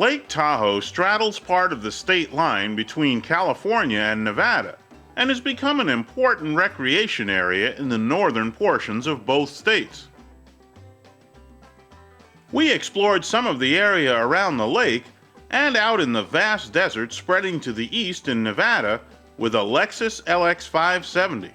Lake Tahoe straddles part of the state line between California and Nevada and has become an important recreation area in the northern portions of both states. We explored some of the area around the lake and out in the vast desert spreading to the east in Nevada with a Lexus LX 570.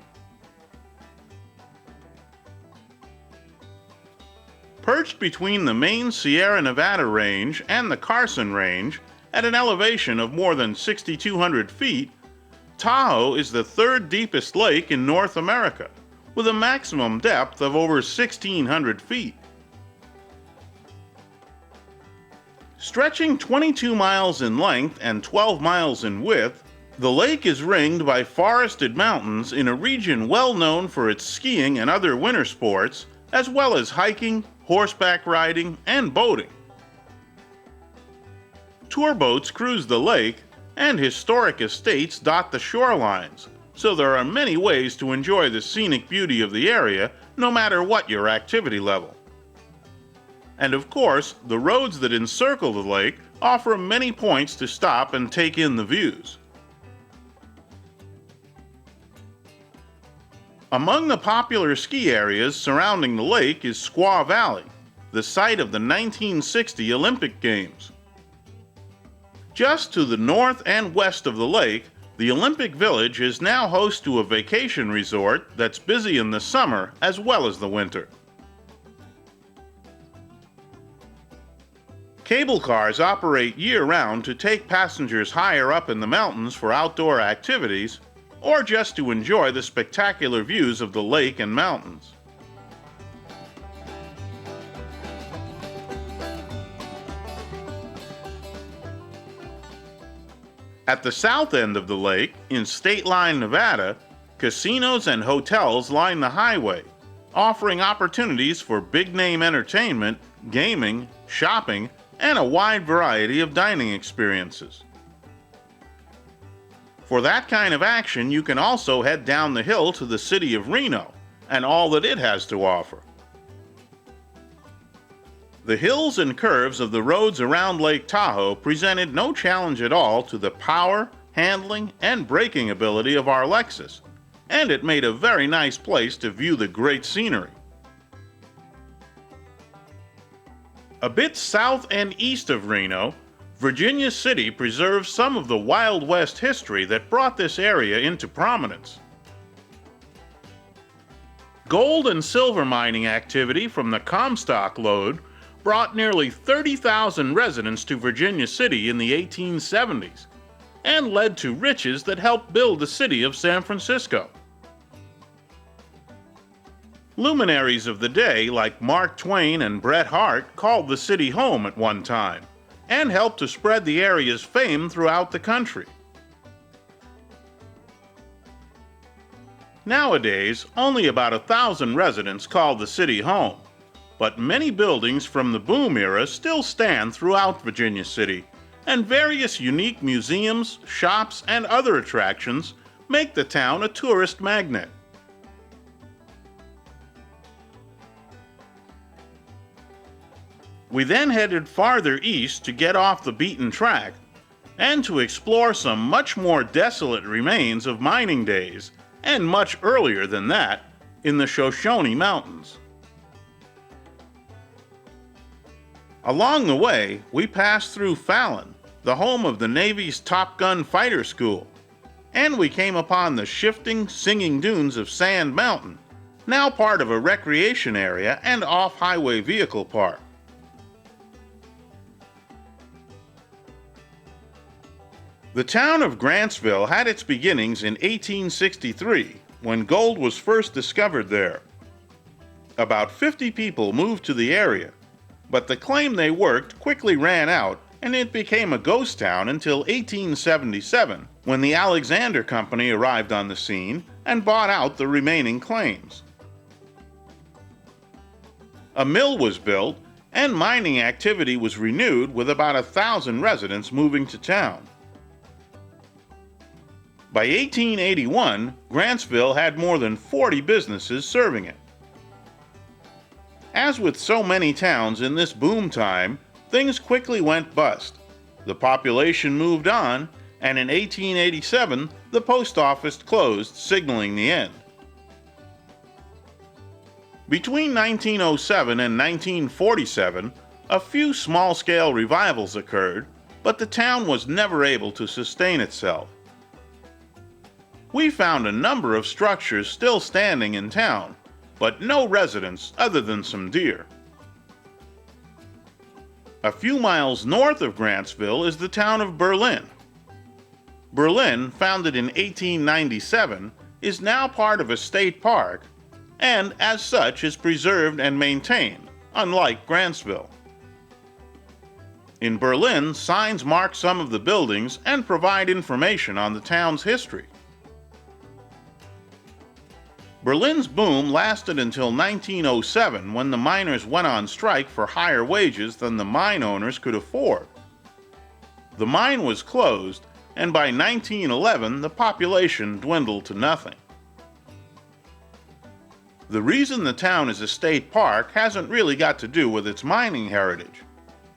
Perched between the main Sierra Nevada range and the Carson Range at an elevation of more than 6,200 feet, Tahoe is the third deepest lake in North America, with a maximum depth of over 1,600 feet. Stretching 22 miles in length and 12 miles in width, the lake is ringed by forested mountains in a region well known for its skiing and other winter sports, as well as hiking, horseback riding, and boating. Tour boats cruise the lake, and historic estates dot the shorelines, so there are many ways to enjoy the scenic beauty of the area, no matter what your activity level. And of course, the roads that encircle the lake offer many points to stop and take in the views. Among the popular ski areas surrounding the lake is Squaw Valley, the site of the 1960 Olympic Games. Just to the north and west of the lake, the Olympic Village is now host to a vacation resort that's busy in the summer as well as the winter. Cable cars operate year-round to take passengers higher up in the mountains for outdoor activities, or just to enjoy the spectacular views of the lake and mountains. At the south end of the lake, in State Line, Nevada, casinos and hotels line the highway, offering opportunities for big-name entertainment, gaming, shopping, and a wide variety of dining experiences. For that kind of action, you can also head down the hill to the city of Reno and all that it has to offer. The hills and curves of the roads around Lake Tahoe presented no challenge at all to the power, handling, and braking ability of our Lexus, and it made a very nice place to view the great scenery. A bit south and east of Reno, Virginia City preserves some of the Wild West history that brought this area into prominence. Gold and silver mining activity from the Comstock lode brought nearly 30,000 residents to Virginia City in the 1870s and led to riches that helped build the city of San Francisco. Luminaries of the day like Mark Twain and Bret Hart called the city home at one time and helped to spread the area's fame throughout the country. Nowadays, only about 1,000 residents call the city home, but many buildings from the boom era still stand throughout Virginia City, and various unique museums, shops, and other attractions make the town a tourist magnet. We then headed farther east to get off the beaten track and to explore some much more desolate remains of mining days, and much earlier than that, in the Shoshone Mountains. Along the way, we passed through Fallon, the home of the Navy's Top Gun fighter school, and we came upon the shifting, singing dunes of Sand Mountain, now part of a recreation area and off-highway vehicle park. The town of Grantsville had its beginnings in 1863, when gold was first discovered there. About 50 people moved to the area, but the claim they worked quickly ran out and it became a ghost town until 1877, when the Alexander Company arrived on the scene and bought out the remaining claims. A mill was built and mining activity was renewed with about 1,000 residents moving to town. By 1881, Grantsville had more than 40 businesses serving it. As with so many towns in this boom time, things quickly went bust, The population moved on, and in 1887, the post office closed, signaling the end. Between 1907 and 1947, a few small-scale revivals occurred, but the town was never able to sustain itself. We found a number of structures still standing in town, but no residents other than some deer. A few miles north of Grantsville is the town of Berlin. Berlin, founded in 1897, is now part of a state park, and as such is preserved and maintained, unlike Grantsville. In Berlin, signs mark some of the buildings and provide information on the town's history. Berlin's boom lasted until 1907, when the miners went on strike for higher wages than the mine owners could afford. The mine was closed, and by 1911 the population dwindled to nothing. The reason the town is a state park hasn't really got to do with its mining heritage.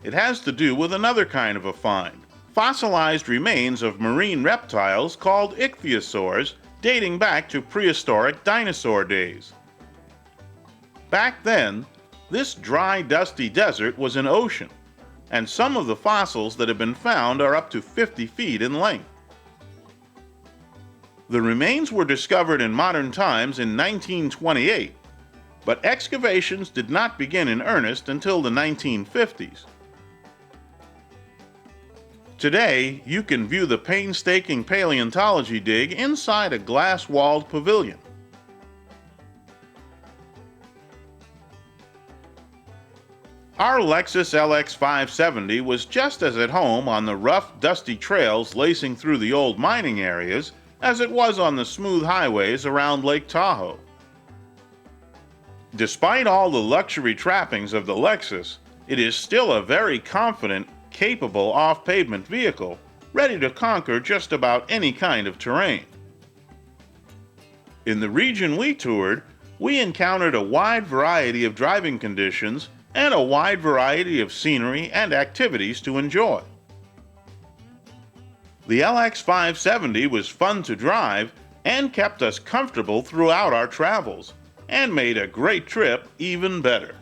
It has to do with another kind of a find: fossilized remains of marine reptiles called ichthyosaurs, dating back to prehistoric dinosaur days. Back then, this dry, dusty desert was an ocean, and some of the fossils that have been found are up to 50 feet in length. The remains were discovered in modern times in 1928, but excavations did not begin in earnest until the 1950s. Today, you can view the painstaking paleontology dig inside a glass-walled pavilion. Our Lexus LX 570 was just as at home on the rough, dusty trails lacing through the old mining areas as it was on the smooth highways around Lake Tahoe. Despite all the luxury trappings of the Lexus, it is still a very confident, capable off-pavement vehicle, ready to conquer just about any kind of terrain. In the region we toured, we encountered a wide variety of driving conditions and a wide variety of scenery and activities to enjoy. The LX 570 was fun to drive and kept us comfortable throughout our travels, and made a great trip even better.